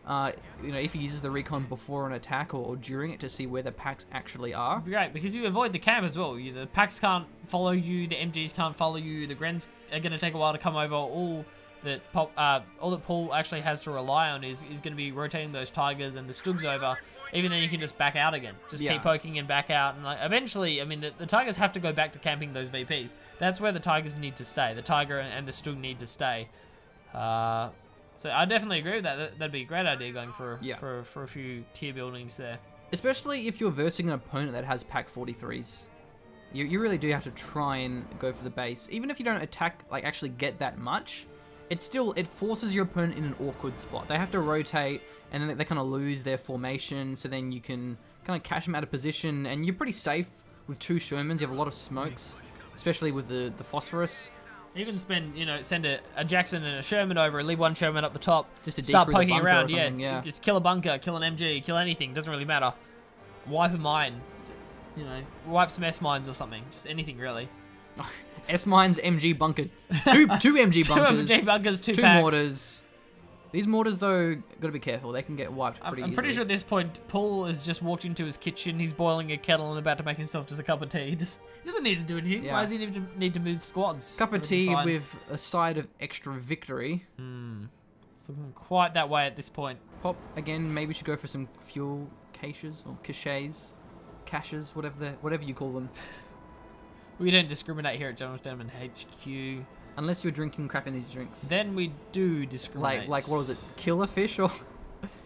You know, if he uses the recon before an attack or during it to see where the packs actually are. Great, because you avoid the camp as well. The packs can't follow you, the MGs can't follow you, the Grens are going to take a while to come over. All that Paul actually has to rely on is going to be rotating those Tigers and the Stugs over. Even then, you can just back out again. Just keep poking and back out. And like, eventually, I mean, the Tigers have to go back to camping those VPs. That's where the Tigers need to stay. The Tiger and the Stug need to stay. So I definitely agree with that. That'd be a great idea going for a few tier buildings there. Especially if you're versing an opponent that has pack 43s. You really do have to try and go for the base. Even if you don't attack, like actually get that much, it forces your opponent in an awkward spot. They have to rotate, and then they kind of lose their formation, so then you can kind of catch them out of position, and you're pretty safe with 2 Shermans. You have a lot of smokes, especially with the phosphorus. Even send a Jackson and a Sherman over and leave 1 Sherman up the top. Just to start poking around, yeah. Just kill a bunker, kill an MG, kill anything, doesn't really matter. Wipe a mine, wipe some S mines or something, just anything really. S mines, MG bunker, 2 MG bunkers, 2 MG bunkers, 2 2 packs. mortars. These mortars though, gotta be careful. They can get wiped pretty easily. I'm pretty sure at this point, Paul has just walked into his kitchen. He's boiling a kettle and about to make himself just a cup of tea. He doesn't need to do anything. Yeah. Why does he need to move squads? Cup of tea with a side of extra victory. It's looking quite that way at this point. Pop again. Maybe we should go for some fuel caches or caches, whatever you call them. We don't discriminate here at GeneralsGentlemen HQ. Unless you're drinking crap energy drinks. Then we do discriminate. Like what was it? Killer fish or?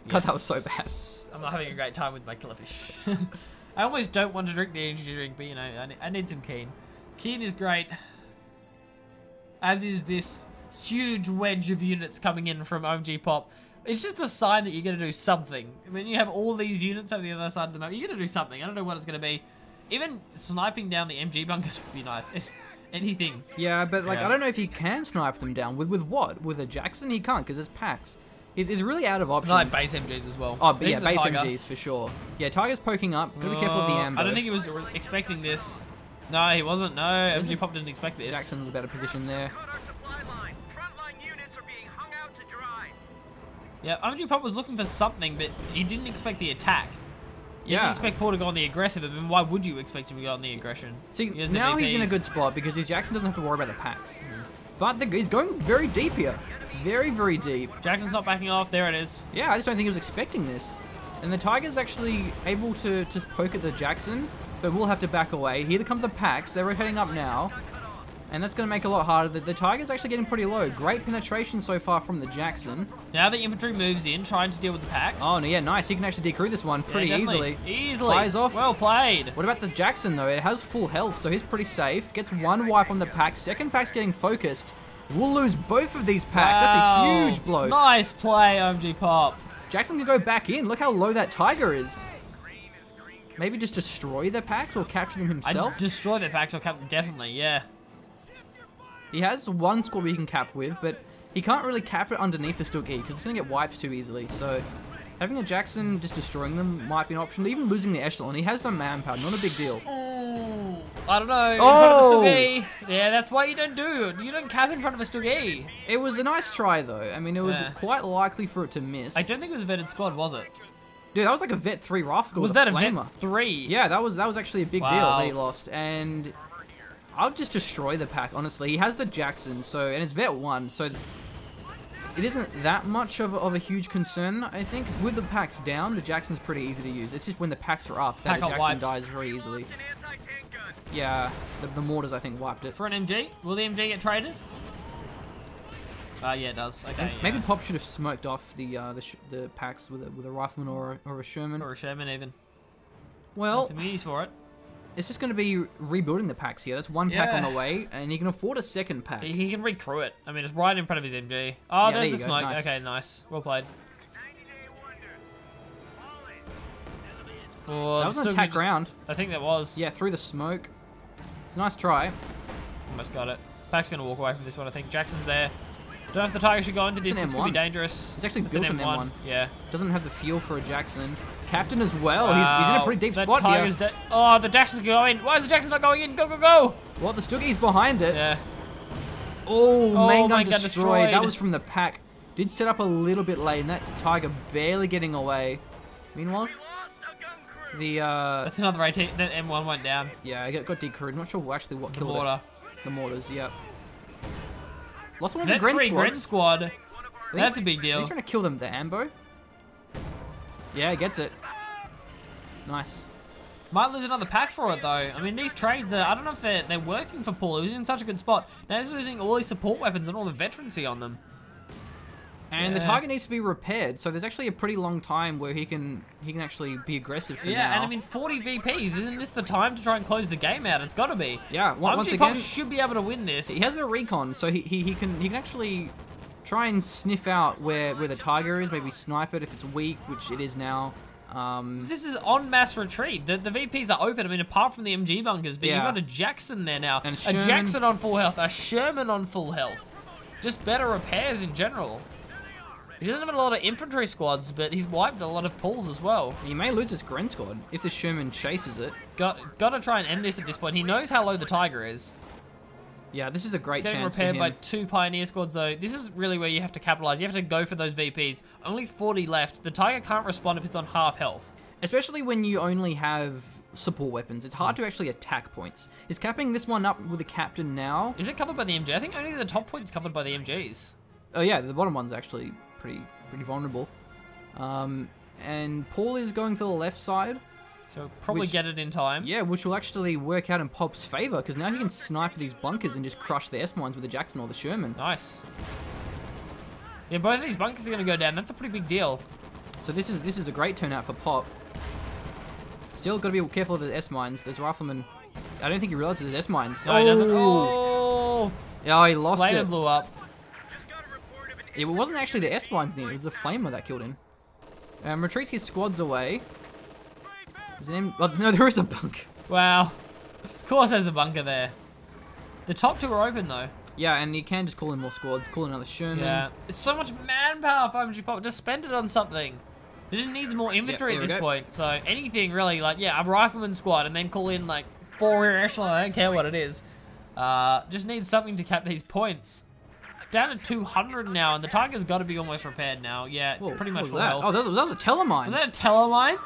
God, that was so bad. I'm not having a great time with my killer fish. I almost don't want to drink the energy drink, but I need some Keen. Keen is great. As is this huge wedge of units coming in from OMGPOP. It's just a sign that you're going to do something. When you have all these units over the other side of the map, you're going to do something. I don't know what it's going to be. Even sniping down the MG bunkers would be nice. Anything. Yeah, but I don't know if he can snipe them down. With what? With a Jackson? He can't, because it's packs. He's really out of options. I like base MGs as well. Oh, base MGs for sure. Yeah, Tiger's poking up. Gotta be careful with the amber. I don't think he was expecting this. No, he wasn't. No, OMGPOP didn't expect this. Jackson was a better position there. Cut our supply line. Frontline units are being hung out to dry. Yeah, OMGPOP was looking for something, but he didn't expect the attack. You didn't Yeah. expect Paul to go on the aggressive, but then why would you expect him to go on the aggression? See, He has the now he's in a VPs. good spot because his Jackson doesn't have to worry about the packs. But he's going very deep here. Very, very deep. Jackson's not backing off. There it is. Yeah, I just don't think he was expecting this. And the Tiger's actually able to just poke at the Jackson, but we'll have to back away. Here come the packs. They're rotating up now. And that's going to make it a lot harder. The Tiger's actually getting pretty low. Great penetration so far from the Jackson. Now the infantry moves in, trying to deal with the packs. Oh, no, yeah, nice. He can actually decrew this one pretty definitely. easily. Fires off. Well played. What about the Jackson, though? It has full health, so he's pretty safe. Gets one wipe on the pack. Second pack's getting focused. We'll lose both of these packs. That's a huge blow. Nice play, OMGPOP. Jackson can go back in. Look how low that Tiger is. Maybe just destroy the packs or capture them himself. I'd destroy their packs or cap them, definitely, yeah. He has one squad he can cap with, but he can't really cap it underneath the Stook E because it's going to get wipes too easily. So having a Jackson just destroying them might be an option. Even losing the Echelon, he has the manpower, not a big deal. I don't know. In Oh! front of a Stook E. Yeah, that's what you don't do. You don't cap in front of a Stook E. It was a nice try though. I mean, it was Yeah. quite likely for it to miss. I don't think it was a vetted squad, was it? Dude, that was like a Vet 3 rifle. Was with that a flamer. vet 3? Yeah, that was actually a big deal Wow. that he lost. And I'll just destroy the pack, honestly. He has the Jackson, and it's Vet 1, so it isn't that much of a huge concern, I think. With the packs down, the Jackson's pretty easy to use. It's just when the packs are up that Pack the got Jackson wiped. dies very easily. An anti-tank gun. Yeah, the mortars, I think, wiped it. For an MG? Will the MG get traded? Yeah, it does. Okay, yeah. Maybe Pop should have smoked off the packs with a rifleman or a Sherman. Or a Sherman, even. Well, There's some uses for it. it's just going to be rebuilding the packs here. That's one pack Yeah. on the way, and he can afford a second pack. He can recrew it. I mean, it's right in front of his MG. Oh, Yeah, there's there the you go. smoke. Nice. Okay, nice. Well played. 90-day wonder. Oh, That was the an Stook attack just- round. I think that was. Yeah, through the smoke. It's a nice try. Almost got it. Pack's going to walk away from this one, I think. Jackson's there. Don't know if the Tiger should go into this. It's an This could be M1. dangerous. It's actually It's built an M1. Yeah. Doesn't have the fuel for a Jackson. Captain as well. He's in a pretty deep That spot Tiger's here. Oh, the Jackson's going. Why is the Jackson not going in? Go, go, go! Well, the Stookie's behind it. Yeah. Oh, main gun main gun destroyed. That destroyed. was from the pack. Did set up a little bit late, and that Tiger barely getting away. Meanwhile, We lost a gun crew. the That's another 18. That M1 went down. yeah, it got decrewed. Not sure actually what The killed mortar. it. The mortars, yeah. Lost one of That the Gren 3 Gren squads. squad. That's a big He's deal. trying to kill them. The Ambo. Yeah, gets it. Nice. Might lose another pack for it, though. I mean, these trades are... I don't know if they're working for Paul. He was in such a good spot. Now he's losing all his support weapons and all the veterancy on them. And the Yeah. target needs to be repaired, so there's actually a pretty long time where he can actually be aggressive for Yeah, now. and I mean, 40 VPs. Isn't this the time to try and close the game out? It's got to be. Yeah, once OMGPOP again, should be able to win this. he has a recon, so he can actually try and sniff out where the Tiger is, maybe snipe it if it's weak, which it is now. This is en masse retreat. The VPs are open. I mean, apart from the MG bunkers, but Yeah. you've got a Jackson there now. And A Sherman. Jackson on full health. A Sherman on full health. Just better repairs in general. He doesn't have a lot of infantry squads, but he's wiped a lot of pulls as well. He may lose his Gren squad if the Sherman chases it. Got to try and end this at this point. He knows how low the Tiger is. Yeah, this is a great Getting chance repaired for by him. 2 Pioneer squads, though. This is really where you have to capitalize. You have to go for those VPs. Only 40 left. The Tiger can't respond if it's on half health. Especially when you only have support weapons. It's hard to actually attack points. Is capping this one up with a captain now? Is it covered by the MG? I think only the top point's covered by the MGs. Oh yeah, the bottom one's actually pretty vulnerable. And Paul is going to the left side. So probably Which- get it in time. Yeah, which will actually work out in Pop's favor, because now he can snipe these bunkers and just crush the S-mines with the Jackson or the Sherman. Nice. Yeah, both of these bunkers are going to go down. That's a pretty big deal. So this is a great turnout for Pop. Still got to be careful of the S-mines. There's riflemen. I don't think he realizes there's S-mines. No, he doesn't. Oh! Oh, he lost Flamer it. blew up. Just got a report of an It wasn't actually the S-mines near. It was the Flamer that killed him. Retreats his squads away. Is the name? Oh, no, there is a bunker. Wow. Of course there's a bunker there. The top 2 are open, though. Yeah, and you can just call in more squads. Call in another Sherman. Yeah. It's so much manpower for OMGPOP. Just spend it on something. It just needs more inventory there at we this go. point. So anything really, like, yeah, a rifleman squad and then call in, like, 4 rear echelon. I don't care what it is. Just need something to cap these points. Down to 200 now, and the Tiger's got to be almost repaired now. Yeah, it's pretty much full health. Oh, that was a telemine. Was that a telemine?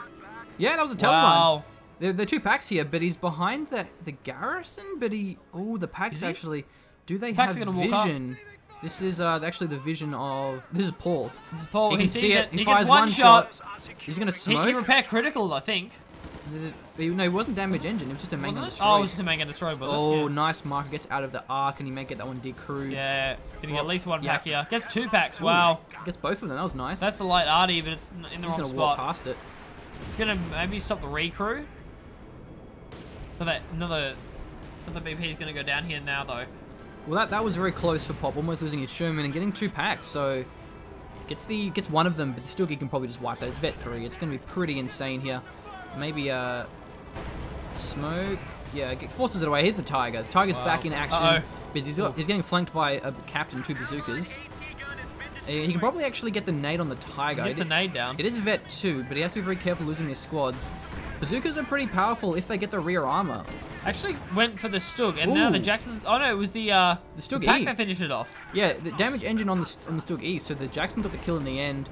Yeah, that was a telemine. Wow. There are 2 packs here, but he's behind the garrison. But the packs actually. Do they have vision? This is actually the vision of. This is Paul. This is Paul. He can see it. He fires gets one shot. He's gonna smoke. He repaired critical, I think. No, it wasn't damage engine. It was just a main gun destroy. Oh, it was just a main gun destroy, was it? Oh, nice mark. Gets out of the arc, and he may get that one decrewed. Yeah, getting at least 1 pack here. Gets 2 packs. Wow. Gets both of them. That was nice. That's the light arty, but it's in the wrong gonna spot. walk past it. It's gonna maybe stop the recrew. Another BP is gonna go down here now, though. Well, that was very close for Pop, almost losing his Sherman and getting 2 packs. So gets one of them, but still he can probably just wipe that. It's Vet 3. It's gonna be pretty insane here. Maybe smoke. Yeah, forces it away. Here's the Tiger. The Tiger's back in action. Because he's getting flanked by a captain, 2 bazookas. He can probably actually get the nade on the Tiger. He gets the nade down. It is Vet 2, but he has to be very careful losing his squads. Bazookas are pretty powerful if they get the rear armor. Actually went for the Stug, and now the Jackson. Oh no, it was the Stug pack E that finished it off. Yeah, the damage engine on the Stug E, so the Jackson got the kill in the end.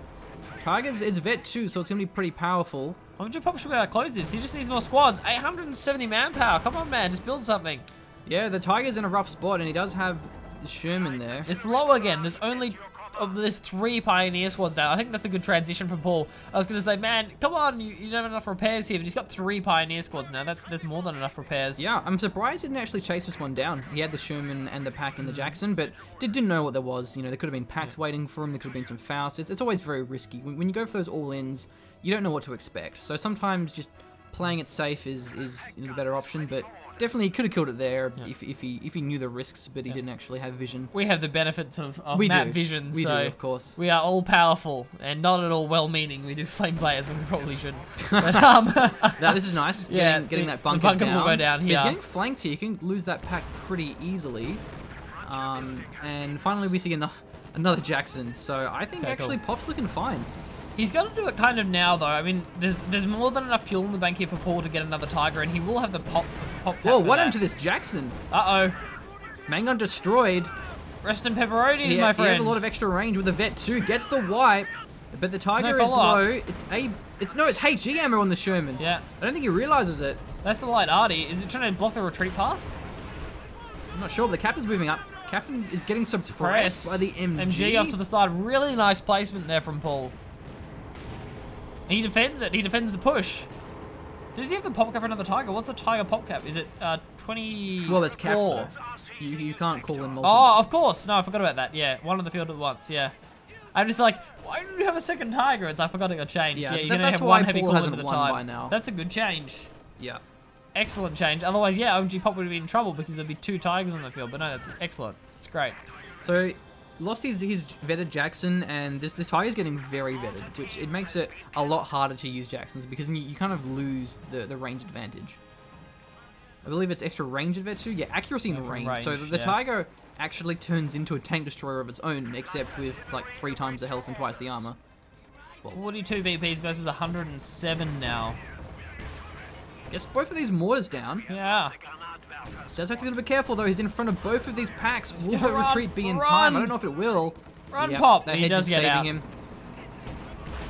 Tiger's it's Vet 2, so it's gonna be pretty powerful. OMGPOP should be able to close this. He just needs more squads. 870 manpower. Come on, man, just build something. Yeah, the Tiger's in a rough spot, and he does have the Sherman there. It's low again. There's 3 Pioneer squads now. I think that's a good transition from Paul. I was going to say, man, come on, you don't have enough repairs here, but he's got 3 Pioneer squads now. That's more than enough repairs. Yeah, I'm surprised he didn't actually chase this one down. He had the Sherman and the pack in the Jackson, but didn't know what there was. You know, there could have been packs waiting for him. There could have been some Faust. It's always very risky. When you go for those all-ins, you don't know what to expect. So sometimes just playing it safe is the better option, but definitely he could have killed it there if he knew the risks, but he didn't actually have vision. We have the benefits of map vision, we do, of course. We are all powerful and not at all well-meaning. We do flame players when we probably shouldn't. But, now, this is nice. Getting that bunker the bunker down. will go down here. He's getting flanked here. You can lose that pack pretty easily. And finally we see another Jackson. So I think actually cool. Pop's looking fine. He's got to do it kind of now, though. I mean, there's more than enough fuel in the bank here for Paul to get another Tiger, and he will have the pop. Whoa! What happened to this Jackson? Uh-oh. Main gun destroyed. Rest in pepperonis, my friend. He has a lot of extra range with the Vet 2. Gets the wipe, but the Tiger is low. It's HE ammo on the Sherman. Yeah. I don't think he realizes it. That's the light arty. Is it trying to block the retreat path? I'm not sure, but the Captain's moving up. Captain is getting suppressed by the MG. MG off to the side. Really nice placement there from Paul. He defends it. He defends the push. Does he have the pop cap for another Tiger? What's the Tiger pop cap? Is it 20? Well, it's cap. You can't call in multiple. Oh, of course. No, I forgot about that. Yeah, one on the field at once. Yeah. I'm just like, why did you have a second Tiger? I forgot it got changed. Yeah, you're gonna have one heavy call at a time. By now. That's a good change. Yeah. Excellent change. Otherwise, yeah, OMGPOP would be in trouble because there'd be 2 Tigers on the field. But no, that's excellent. It's great. So, lost his vetted Jackson, and this Tiger's getting very vetted, which it makes it a lot harder to use Jacksons because you kind of lose the range advantage. I believe it's extra range advantage too. Yeah, accuracy and range. So the Tiger actually turns into a tank destroyer of its own, except with like 3 times the health and twice the armor. Well, 42 VPs versus 107 now. Gets both of these mortars down. Yeah. Does have to be a little bit careful though. He's in front of both of these packs. Will her retreat be in time? I don't know if it will. Run, Pop. That he does get out. Him.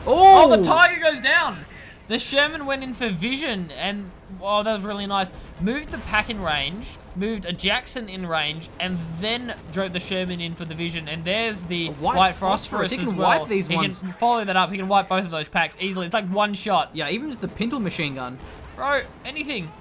Oh, the Tiger goes down. The Sherman went in for vision, and oh, that was really nice. Moved the pack in range, moved a Jackson in range, and then drove the Sherman in for the vision. And there's the white phosphorus He can as well. wipe these ones. He can follow that up. He can wipe both of those packs easily. It's like one shot. Yeah, even just the Pintle machine gun. Bro, anything.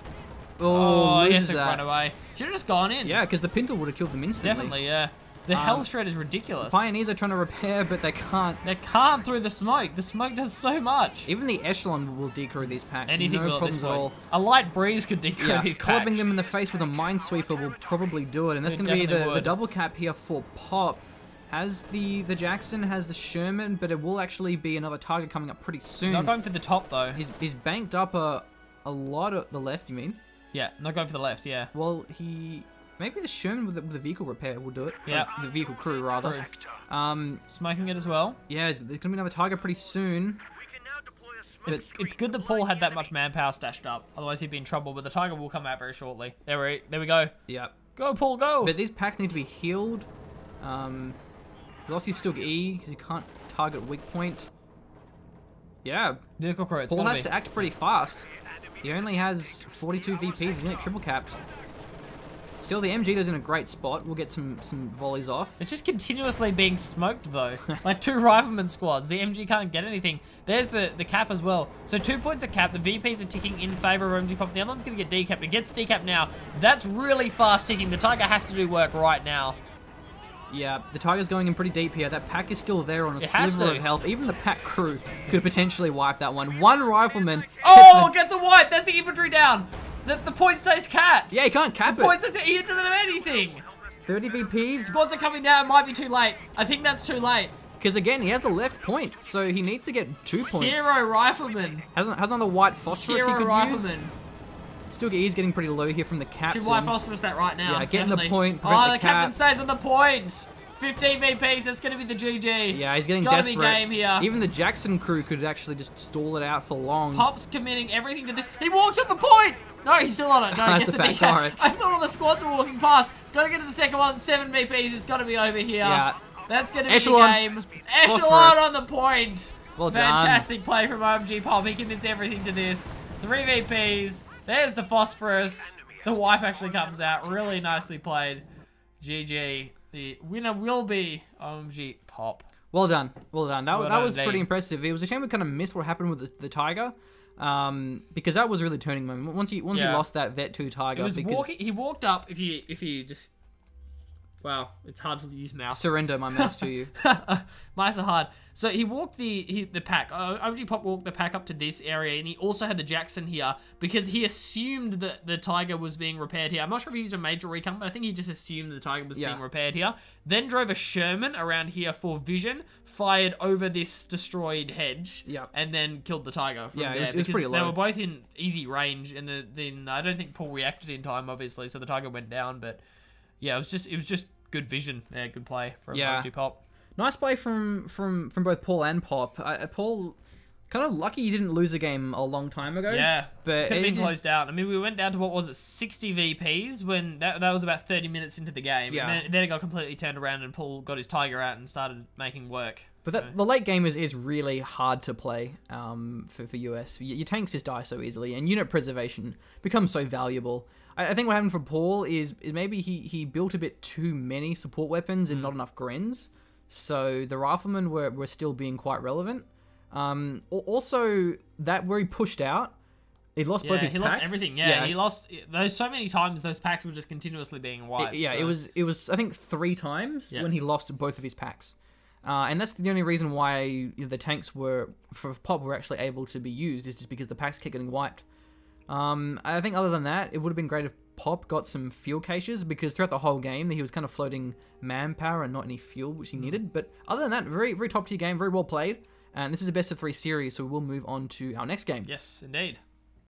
Oh, he has to run away. Should have just gone in. Yeah, because the Pintle would have killed them instantly. Definitely, yeah. The health shred is ridiculous. The Pioneers are trying to repair, but they can't. They can't through the smoke. The smoke does so much. Even the Echelon will decrew these packs. Anything no problems at all. A light breeze could decrew these packs. Clubbing them in the face with a Minesweeper will probably do it, and that's going to be the double cap here for Pop. Has the Jackson, has the Sherman, but it will actually be another target coming up pretty soon. Not going for the top though. He's banked up a lot of the left. You mean? Yeah, not going for the left. Yeah. Well, maybe the Sherman with the vehicle repair will do it. Yeah. The vehicle crew rather. Smoking it as well. Yeah, there's gonna be another target pretty soon. It's good that Paul had that much manpower stashed up. Otherwise, he'd be in trouble. But the Tiger will come out very shortly. There we go. Yeah. Go, Paul, go! But these packs need to be healed. Velocity's still E, because you can't target weak point. Yeah. Vehicle crew, Paul has to act pretty fast. He only has 42 VPs, he's only triple capped. Still, the MG is in a great spot. We'll get some volleys off. It's just continuously being smoked, though. Like 2 rifleman squads. The MG can't get anything. There's the cap as well. So 2 points of cap. The VPs are ticking in favor of OMGPOP. The other one's going to get decapped. It gets decapped now. That's really fast ticking. The Tiger has to do work right now. Yeah, the Tiger's going in pretty deep here. That pack is still there on a sliver of health. Even the pack crew could potentially wipe that one. One rifleman. Oh, gets the wipe. That's the infantry down. The point stays capped. Yeah, he can't cap it. The point stays, he doesn't have anything. 30 VPs. Squads are coming down. It might be too late. I think that's too late. Because again, he has a left point, so he needs to get 2 points. Hero rifleman. Has on the white phosphorus Hero he could rifleman. Use. Still, he's getting pretty low here from the captain. Should white phosphorus that right now. Yeah, getting definitely. the point. Oh, the captain stays on the point. 15 VPs, that's going to be the GG. Yeah, he's getting desperate. desperate. Be game here. Even the Jackson crew could actually just stall it out for long. Pop's committing everything to this. He walks at the point. No, he's still on it. No, he gets the DK. Right. I thought all the squads were walking past. Got to get to the second one. 7 VPs. It's got to be over here. Yeah. That's going to be Echelon. the game. Echelon Phosphorus. on the point. Well Fantastic play from OMGPOP. He commits everything to this. 3 VPs. There's the phosphorus. The wipe actually comes out. Really nicely played. GG. The winner will be OMGPOP. Well done. Well done. That was indeed. pretty impressive. It was a shame we kind of missed what happened with the Tiger. Because that was really turning moment. Once he lost that Vet 2 Tiger. It was he walked up, if you just... Wow, it's hard to use mouse. Surrender my mouse to you. Mice are hard. So he walked the pack. OMGPOP walked the pack up to this area, and he also had the Jackson here because he assumed that the Tiger was being repaired here. I'm not sure if he used a major recon, but I think he just assumed the Tiger was being repaired here. Then drove a Sherman around here for vision, fired over this destroyed hedge, and then killed the Tiger from there. It was pretty low. They were both in easy range, and then I don't think Paul reacted in time, obviously, so the Tiger went down, but... Yeah, it was just good vision. Yeah, good play from OMGPOP. Nice play from both Paul and Pop. Paul, kind of lucky he didn't lose a game a long time ago. Yeah, but could have been closed out. I mean, we went down to, what was it, 60 VPs when that was about 30 minutes into the game. Yeah. And then it got completely turned around and Paul got his Tiger out and started making work. But the late game is really hard to play for US. Your tanks just die so easily, and unit preservation becomes so valuable. I think what happened for Paul is maybe he built a bit too many support weapons and not enough Grens, so the riflemen were still being quite relevant. Also, that where he pushed out, he lost both his packs. He lost everything. Yeah, he lost those so many times. Those packs were just continuously being wiped. It was I think 3 times when he lost both of his packs. And that's the only reason why the tanks for Pop were actually able to be used, is just because the packs kept getting wiped. I think other than that, it would have been great if Pop got some fuel caches, because throughout the whole game, he was kind of floating manpower and not any fuel, which he needed. But other than that, very top tier game, very well played. And this is a best of 3 series, so we'll move on to our next game. Yes, indeed.